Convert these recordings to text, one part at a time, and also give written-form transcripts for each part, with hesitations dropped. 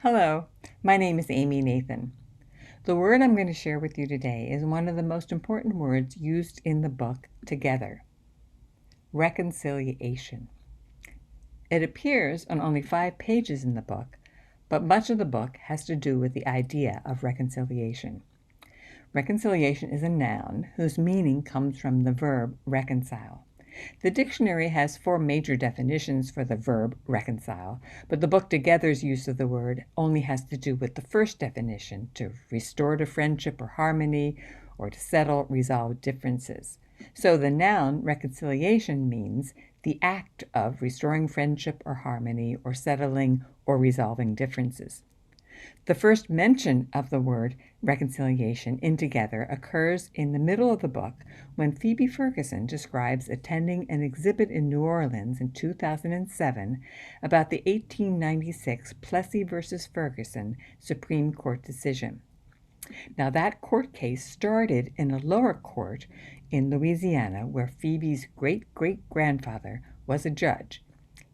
Hello, my name is Amy Nathan. The word I'm going to share with you today is one of the most important words used in the book Together: reconciliation. It appears on only 5 pages in the book, but much of the book has to do with the idea of reconciliation. Reconciliation is a noun whose meaning comes from the verb reconcile. The dictionary has 4 major definitions for the verb reconcile, but the book Together's use of the word only has to do with the first definition, to restore to friendship or harmony, or to settle, resolve differences. So the noun reconciliation means the act of restoring friendship or harmony, or settling or resolving differences. The first mention of the word reconciliation in Together occurs in the middle of the book when Phoebe Ferguson describes attending an exhibit in New Orleans in 2007 about the 1896 Plessy versus Ferguson Supreme Court decision. Now, that court case started in a lower court in Louisiana where Phoebe's great-great-grandfather was a judge.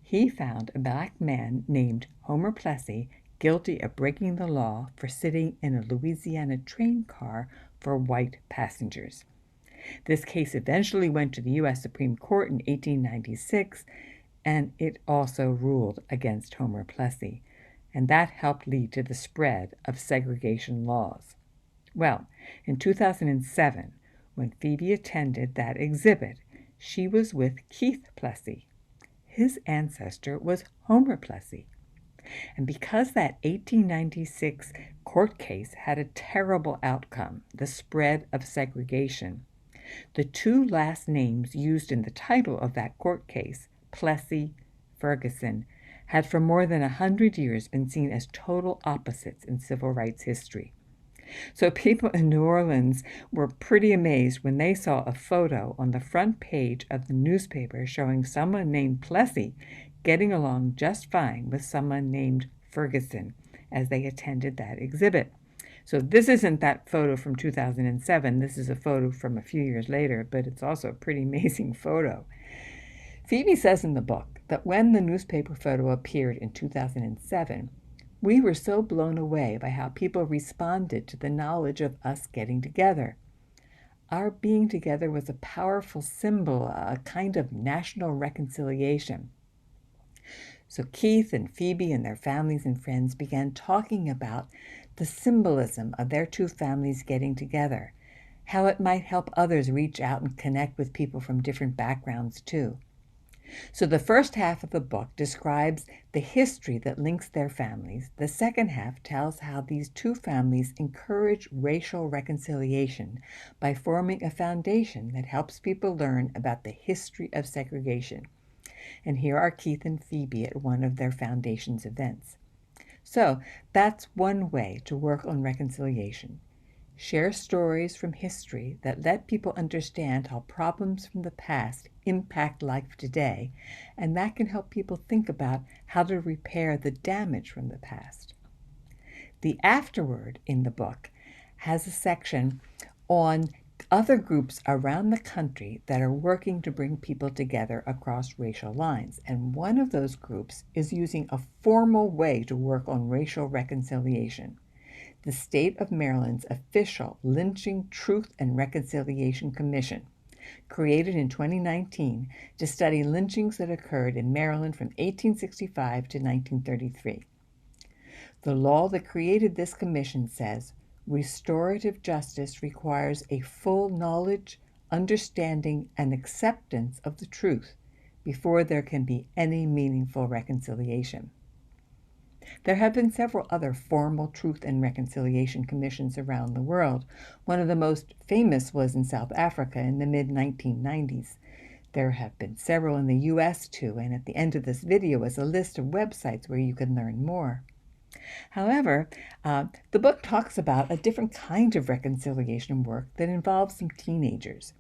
He found a black man named Homer Plessy guilty of breaking the law for sitting in a Louisiana train car for white passengers. This case eventually went to the U.S. Supreme Court in 1896, and it also ruled against Homer Plessy, and that helped lead to the spread of segregation laws. Well, in 2007, when Phoebe attended that exhibit, she was with Keith Plessy. His ancestor was Homer Plessy. And because that 1896 court case had a terrible outcome, the spread of segregation, the 2 last names used in the title of that court case, Plessy, Ferguson, had for more than 100 years been seen as total opposites in civil rights history. So people in New Orleans were pretty amazed when they saw a photo on the front page of the newspaper showing someone named Plessy getting along just fine with someone named Ferguson as they attended that exhibit. So this isn't that photo from 2007. This is a photo from a few years later, but it's also a pretty amazing photo. Phoebe says in the book that when the newspaper photo appeared in 2007, we were so blown away by how people responded to the knowledge of us getting together. Our being together was a powerful symbol, a kind of national reconciliation. So Keith and Phoebe and their families and friends began talking about the symbolism of their 2 families getting together, how it might help others reach out and connect with people from different backgrounds too. So the first half of the book describes the history that links their families. The second half tells how these 2 families encourage racial reconciliation by forming a foundation that helps people learn about the history of segregation. And here are Keith and Phoebe at one of their foundation's events. So that's one way to work on reconciliation. Share stories from history that let people understand how problems from the past impact life today, and that can help people think about how to repair the damage from the past. The afterword in the book has a section on other groups around the country that are working to bring people together across racial lines. And one of those groups is using a formal way to work on racial reconciliation. The state of Maryland's official Lynching Truth and Reconciliation Commission, created in 2019 to study lynchings that occurred in Maryland from 1865 to 1933. The law that created this commission says restorative justice requires a full knowledge, understanding, and acceptance of the truth before there can be any meaningful reconciliation. There have been several other formal truth and reconciliation commissions around the world. One of the most famous was in South Africa in the mid-1990s. There have been several in the U.S. too, and at the end of this video is a list of websites where you can learn more. However, the book talks about a different kind of reconciliation work that involves some teenagers.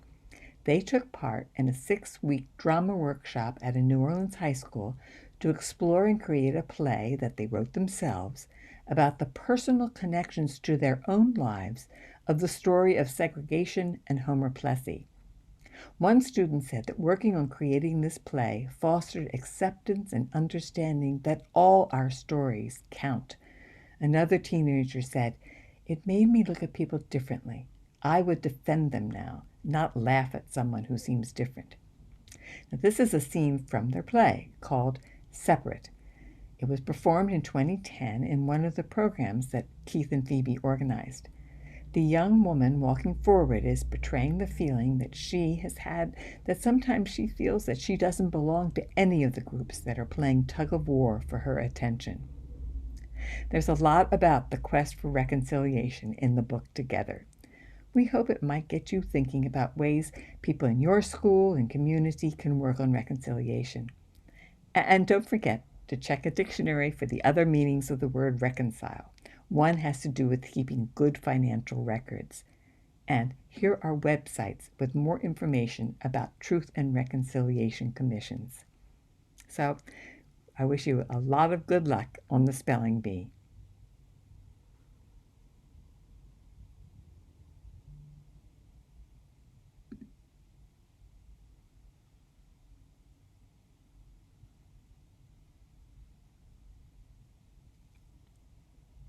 They took part in a 6-week drama workshop at a New Orleans high school to explore and create a play that they wrote themselves about the personal connections to their own lives of the story of segregation and Homer Plessy. One student said that working on creating this play fostered acceptance and understanding that all our stories count. Another teenager said, "It made me look at people differently. I would defend them now, not laugh at someone who seems different." Now, this is a scene from their play called Separate. It was performed in 2010 in one of the programs that Keith and Phoebe organized. The young woman walking forward is portraying the feeling that she has had, that sometimes she feels that she doesn't belong to any of the groups that are playing tug of war for her attention. There's a lot about the quest for reconciliation in the book Together. We hope it might get you thinking about ways people in your school and community can work on reconciliation. And don't forget to check a dictionary for the other meanings of the word reconcile. One has to do with keeping good financial records. And here are websites with more information about Truth and Reconciliation Commissions. So I wish you a lot of good luck on the spelling bee.